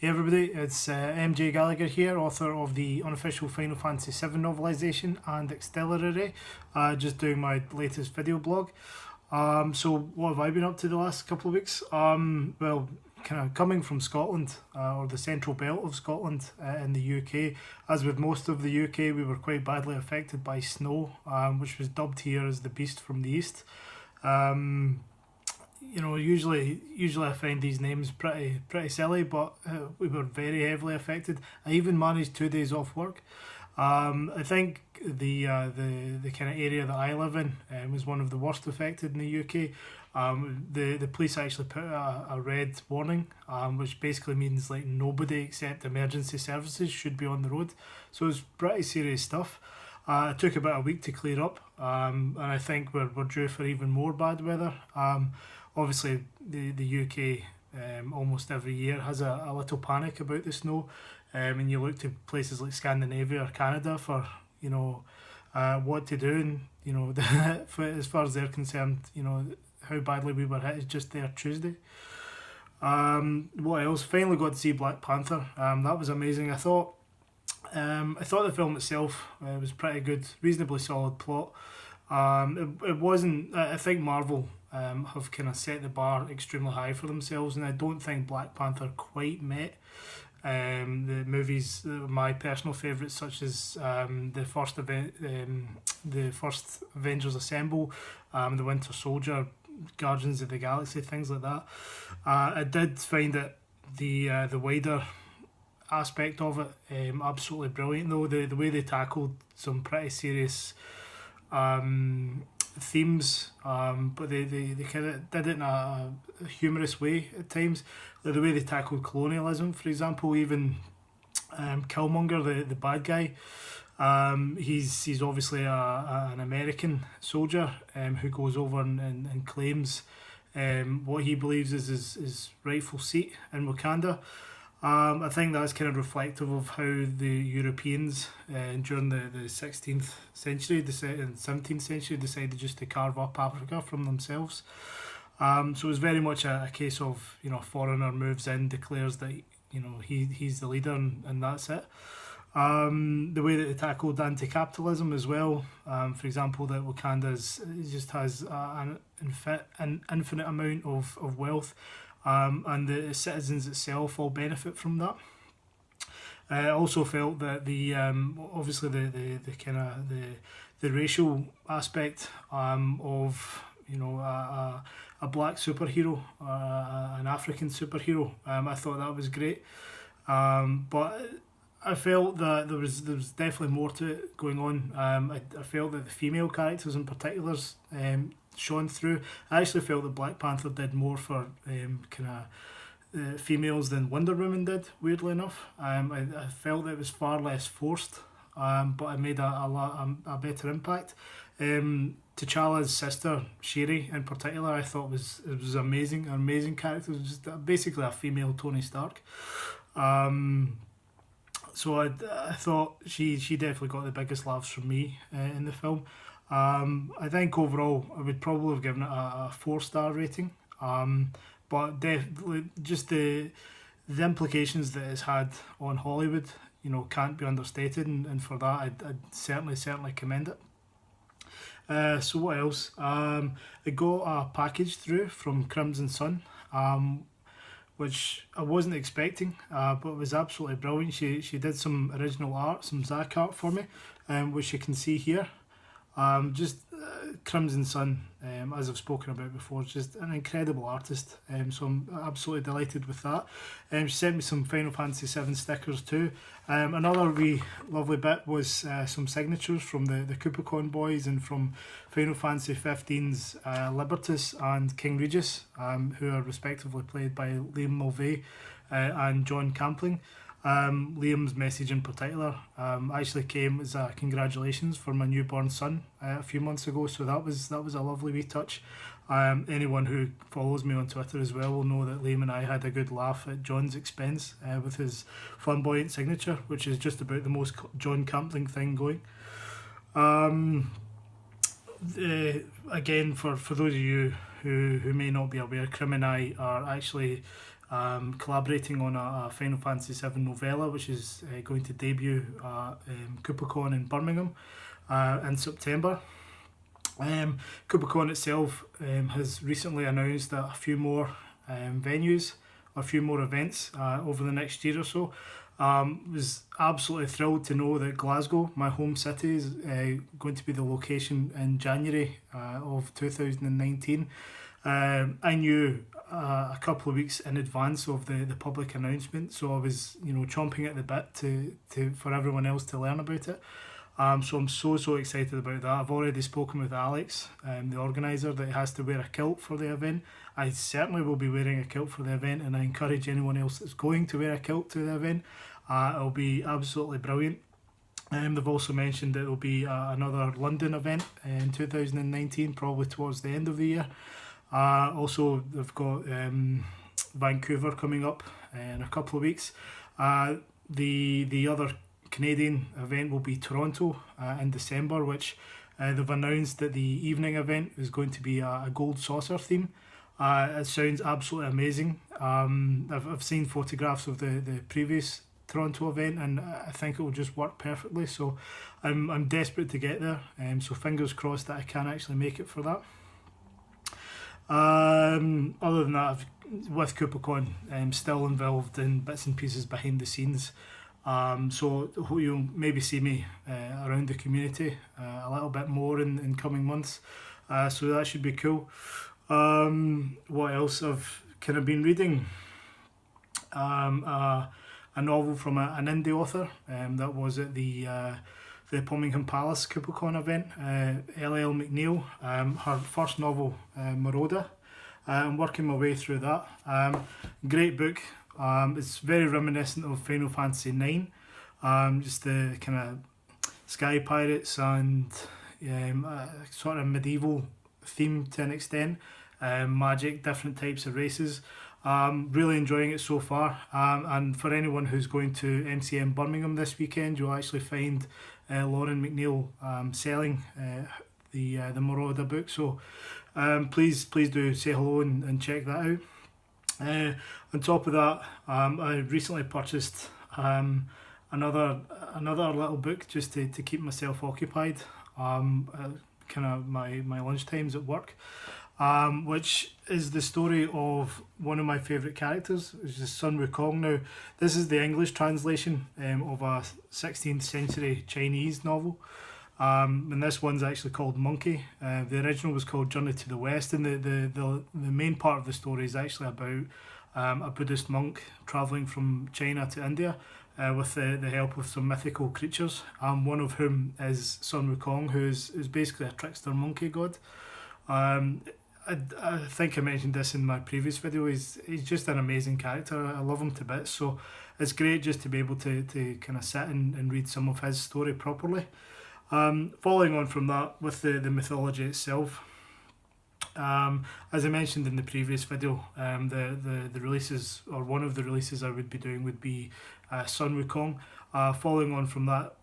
Hey everybody, it's MJ Gallagher here, author of the unofficial Final Fantasy VII novelisation and Auxiliary, just doing my latest video blog. So what have I been up to the last couple of weeks? Well, kind of coming from Scotland, or the central belt of Scotland in the UK. As with most of the UK, we were quite badly affected by snow, which was dubbed here as the Beast from the East. Usually I find these names pretty silly, but we were very heavily affected. I even managed 2 days off work. I think the kind of area that I live in was one of the worst affected in the UK. The police actually put a red warning, which basically means like nobody except emergency services should be on the road. So it's pretty serious stuff. It took about a week to clear up, and I think we're due for even more bad weather. Obviously, the UK almost every year has a little panic about the snow, and you look to places like Scandinavia or Canada for what to do, and as far as they're concerned, how badly we were hit is just there Tuesday. What else? Finally got to see Black Panther. That was amazing. I thought the film itself was pretty good, reasonably solid plot. It wasn't. I think Marvel have kind of set the bar extremely high for themselves, and I don't think Black Panther quite met the movies. My personal favourites, such as the first Avengers Assemble, the Winter Soldier, Guardians of the Galaxy, things like that. I did find it the wider aspect of it absolutely brilliant, though the way they tackled some pretty serious themes, but they kind of did it in a humorous way at times. Like the way they tackled colonialism, for example. Even Killmonger, the bad guy, he's obviously an American soldier who goes over and claims what he believes is his rightful seat in Wakanda. I think that's kind of reflective of how the Europeans during the 16th century and 17th century decided just to carve up Africa from themselves. So it was very much a case of a foreigner moves in, declares that he's the leader, and that's it. The way that they tackled anti-capitalism as well. For example, that Wakanda just has an infinite amount of wealth. And the citizens itself all benefit from that. I also felt that the obviously the kind of the racial aspect of a black superhero, an African superhero. I thought that was great, but I felt that there was definitely more to it going on. I felt that the female characters in particular shone through. I actually felt that Black Panther did more for females than Wonder Woman did, weirdly enough. I felt that it was far less forced, but it made a better impact. T'Challa's sister, Shuri, in particular, I thought was amazing. An amazing character. It was just basically a female Tony Stark. So I thought she definitely got the biggest laughs from me in the film. I think overall I would probably have given it a 4-star rating, but definitely just the implications that it's had on Hollywood, can't be understated, and for that I'd certainly commend it. So what else? I got a package through from Crimson Sun, which I wasn't expecting, but it was absolutely brilliant. She did some original art, some Zack art for me, which you can see here. Crimson Sun, as I've spoken about before, just an incredible artist, so I'm absolutely delighted with that. She sent me some Final Fantasy VII stickers too. Another wee lovely bit was some signatures from the Coupacon boys and from Final Fantasy XV's Libertas and King Regis, who are respectively played by Liam Mulvey and John Campling. Liam's message in particular actually came as a congratulations for my newborn son a few months ago, so that was a lovely wee touch. Anyone who follows me on Twitter as well will know that Liam and I had a good laugh at John's expense with his flamboyant signature, which is just about the most John Campling thing going. Again, for those of you who may not be aware, Crim and I are actually collaborating on a Final Fantasy VII novella, which is going to debut at CooperCon in Birmingham in September. CooperCon itself has recently announced that a few more venues, a few more events over the next year or so. Was absolutely thrilled to know that Glasgow, my home city, is going to be the location in January of 2019. I knew a couple of weeks in advance of the public announcement, so I was chomping at the bit to for everyone else to learn about it. So I'm so excited about that. I've already spoken with Alex, the organiser, that he has to wear a kilt for the event. I certainly will be wearing a kilt for the event, and I encourage anyone else that's going to wear a kilt to the event. It'll be absolutely brilliant. They've also mentioned that there will be another London event in 2019, probably towards the end of the year. Also, they've got Vancouver coming up in a couple of weeks. The other Canadian event will be Toronto in December, which they've announced that the evening event is going to be a gold saucer theme. It sounds absolutely amazing. I've seen photographs of the previous Toronto event, and I think it will just work perfectly. So I'm desperate to get there. So fingers crossed that I can actually make it for that. Other than that, with CooperCon, I'm still involved in bits and pieces behind the scenes. So you'll maybe see me around the community a little bit more in coming months. So that should be cool. What else? I've kind of been reading a novel from an indie author that was at the Birmingham Palace CooperCon event. L.L. McNeil, her first novel, Marauder. I'm working my way through that. Great book. It's very reminiscent of Final Fantasy IX. Just the kind of sky pirates and sort of medieval theme to an extent. Magic, different types of races. Really enjoying it so far. And for anyone who's going to MCM Birmingham this weekend, you'll actually find Lauren McNeil selling the Marauder book. So please do say hello and check that out. On top of that, I recently purchased another little book just to keep myself occupied. Kind of my lunch times at work. Which is the story of one of my favourite characters, which is Sun Wukong. Now, this is the English translation of a 16th century Chinese novel, and this one's actually called Monkey. The original was called Journey to the West, and the main part of the story is actually about a Buddhist monk travelling from China to India with the help of some mythical creatures, one of whom is Sun Wukong, who is basically a trickster monkey god. I think I mentioned this in my previous video. He's just an amazing character. I love him to bits. So it's great just to be able to kind of sit and read some of his story properly. Following on from that, with the mythology itself, as I mentioned in the previous video, the releases, or one of the releases I would be doing would be Sun Wukong. Following on from that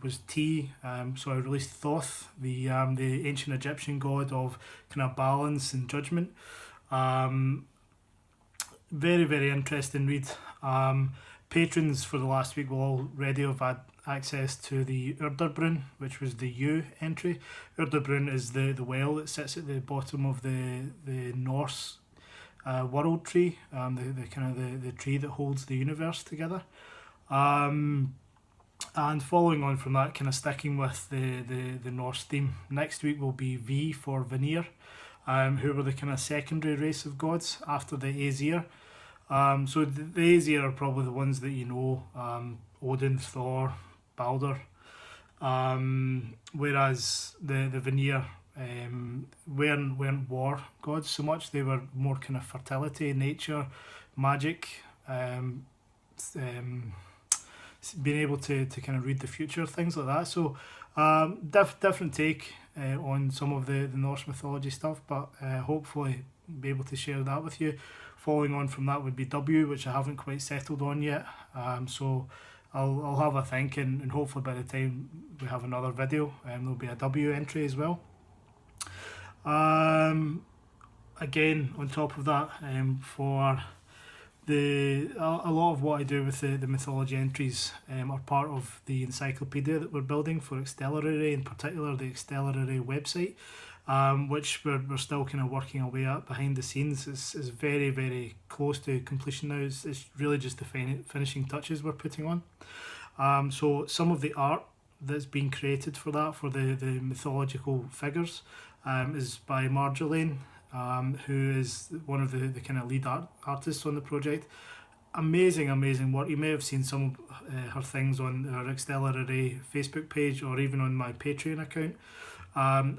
was T. So I released Thoth, the ancient Egyptian god of kind of balance and judgment. Very interesting read. Patrons for the last week will already have had access to the Urderbrunn, which was the U entry. Urderbrunn is the well that sits at the bottom of the Norse world tree, the kind of the tree that holds the universe together. And following on from that, kind of sticking with the Norse theme, next week will be V for Vanir, who were the kind of secondary race of gods after the Aesir. So the Aesir are probably the ones that you know, Odin, Thor, Balder, whereas the Vanir weren't war gods so much. They were more kind of fertility, nature, magic, being able to kind of read the future, things like that. So different take on some of the Norse mythology stuff, but hopefully be able to share that with you. Following on from that would be W, which I haven't quite settled on yet. So I'll have a think, and hopefully by the time we have another video, there'll be a W entry as well. Again, on top of that, for a lot of what I do with the mythology entries are part of the encyclopedia that we're building for Accelerary, in particular the Accelerary website, which we're still kind of working our way at behind the scenes. It's very, very close to completion now. It's really just the finishing touches we're putting on. So some of the art that's been created for that, for the mythological figures, is by Marjolaine, who is one of the kind of lead artists on the project. Amazing work. You may have seen some of her things on our Accelerary Facebook page or even on my Patreon account.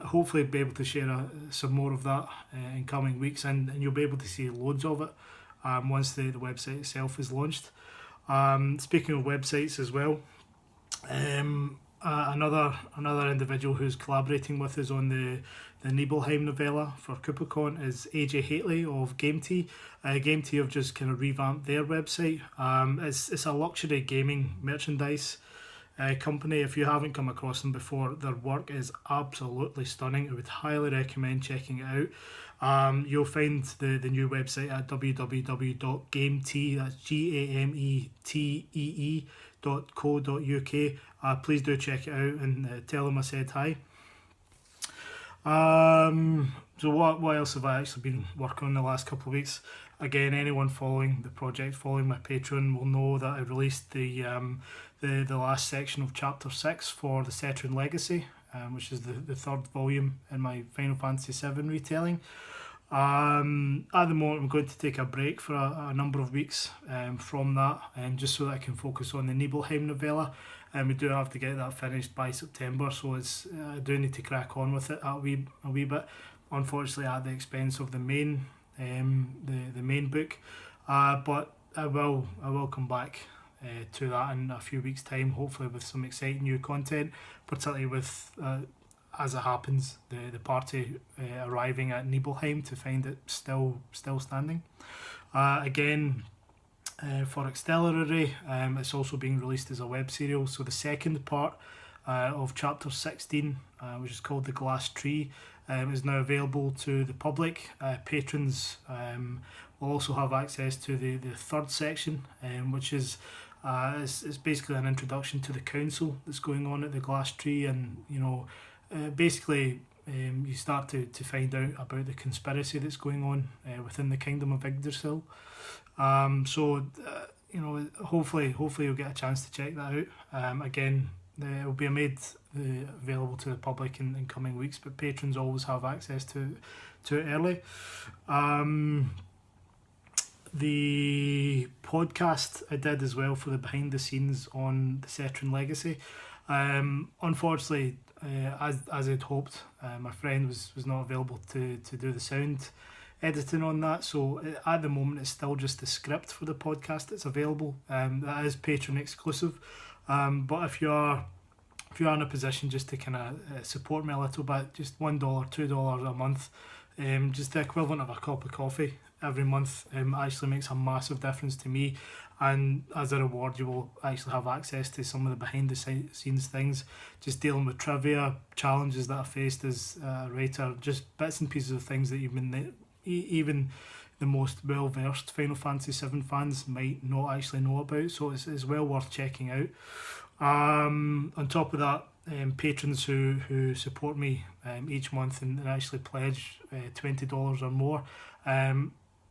Hopefully be able to share some more of that in coming weeks, and you'll be able to see loads of it once the website itself is launched. Speaking of websites as well, another individual who's collaborating with us on the Nibelheim novella for CooperCon is AJ Haitley of Game Tea. Game Tea have just kind of revamped their website. It's a luxury gaming merchandise company. If you haven't come across them before, their work is absolutely stunning. I would highly recommend checking it out. You'll find the new website at www.gametee, that's gametee.co.uk. Please do check it out and tell them I said hi. So what else have I actually been working on the last couple of weeks? Again, anyone following the project, following my Patreon, will know that I released the last section of Chapter 6 for the Cetran Legacy, which is the third volume in my Final Fantasy VII retelling. At the moment, I'm going to take a break for a number of weeks from that, just so that I can focus on the Nibelheim novella. We do have to get that finished by September, so I do need to crack on with it a wee bit. Unfortunately, at the expense of the main book, but I will come back to that in a few weeks' time, hopefully with some exciting new content, particularly with, as it happens, the party arriving at Nibelheim to find it still standing. Again, for Accelerary, it's also being released as a web serial. So the second part of Chapter 16, which is called The Glass Tree, is now available to the public. Patrons will also have access to the third section, which is it's basically an introduction to the council that's going on at the Glass Tree, and basically you start to find out about the conspiracy that's going on within the Kingdom of Yggdrasil. Hopefully you'll get a chance to check that out. Again, it will be made available to the public in coming weeks, but patrons always have access to it early. The podcast I did as well for the behind the scenes on the Cetran Legacy. Unfortunately, as I'd hoped, my friend was not available to do the sound editing on that, so at the moment it's still just the script for the podcast that's available. That is Patreon exclusive, but if you are in a position just to kind of support me a little bit, just $1, $2 a month, just the equivalent of a cup of coffee every month, actually makes a massive difference to me. And as a reward, you will actually have access to some of the behind the scenes things, just dealing with trivia, challenges that I faced as a writer, just bits and pieces of things that even the most well-versed Final Fantasy VII fans might not actually know about, so it's well worth checking out. On top of that, patrons who support me each month and actually pledge $20 or more,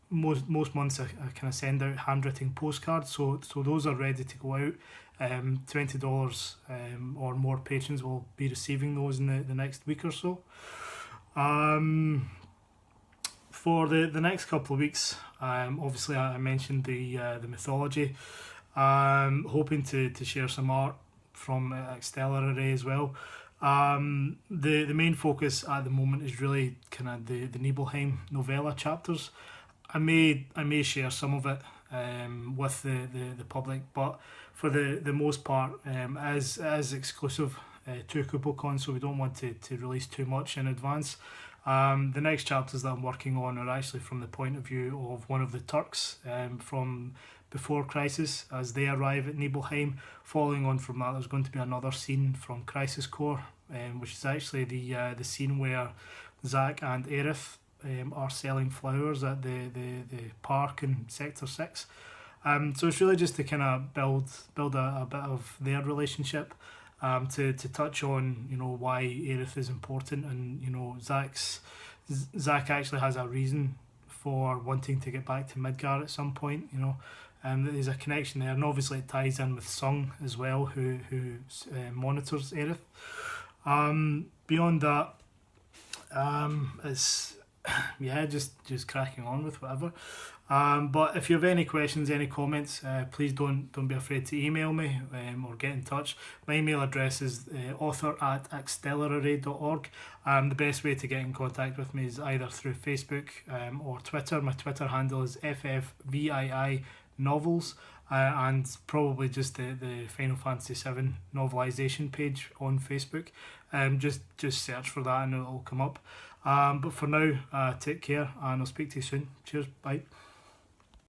most months I kind of send out handwritten postcards, so those are ready to go out. $20 or more patrons will be receiving those in the next week or so. For the next couple of weeks, obviously I mentioned the mythology. Hoping to share some art from Accelerary as well. The main focus at the moment is really kind of the Nibelheim novella chapters. I may share some of it with the public, but for the most part, as exclusive to CooperCon, so we don't want to release too much in advance. The next chapters that I'm working on are actually from the point of view of one of the Turks from before Crisis, as they arrive at Nibelheim. Following on from that, there's going to be another scene from Crisis Core, which is actually the scene where Zack and Aerith are selling flowers at the park in Sector 6. So it's really just to kind of build a bit of their relationship, to touch on, you know, why Aerith is important, and, you know, Zach actually has a reason for wanting to get back to Midgar at some point, you know. There's a connection there, and obviously it ties in with Sung as well, who monitors Aerith. Beyond that, it's just cracking on with whatever. But if you have any questions, any comments, please don't be afraid to email me, or get in touch. My email address is author@accelerarray.org. The best way to get in contact with me is either through Facebook or Twitter. My Twitter handle is FFVII Novels, and probably just the Final Fantasy VII novelisation page on Facebook. Just search for that and it'll come up. But for now, take care, and I'll speak to you soon. Cheers, bye.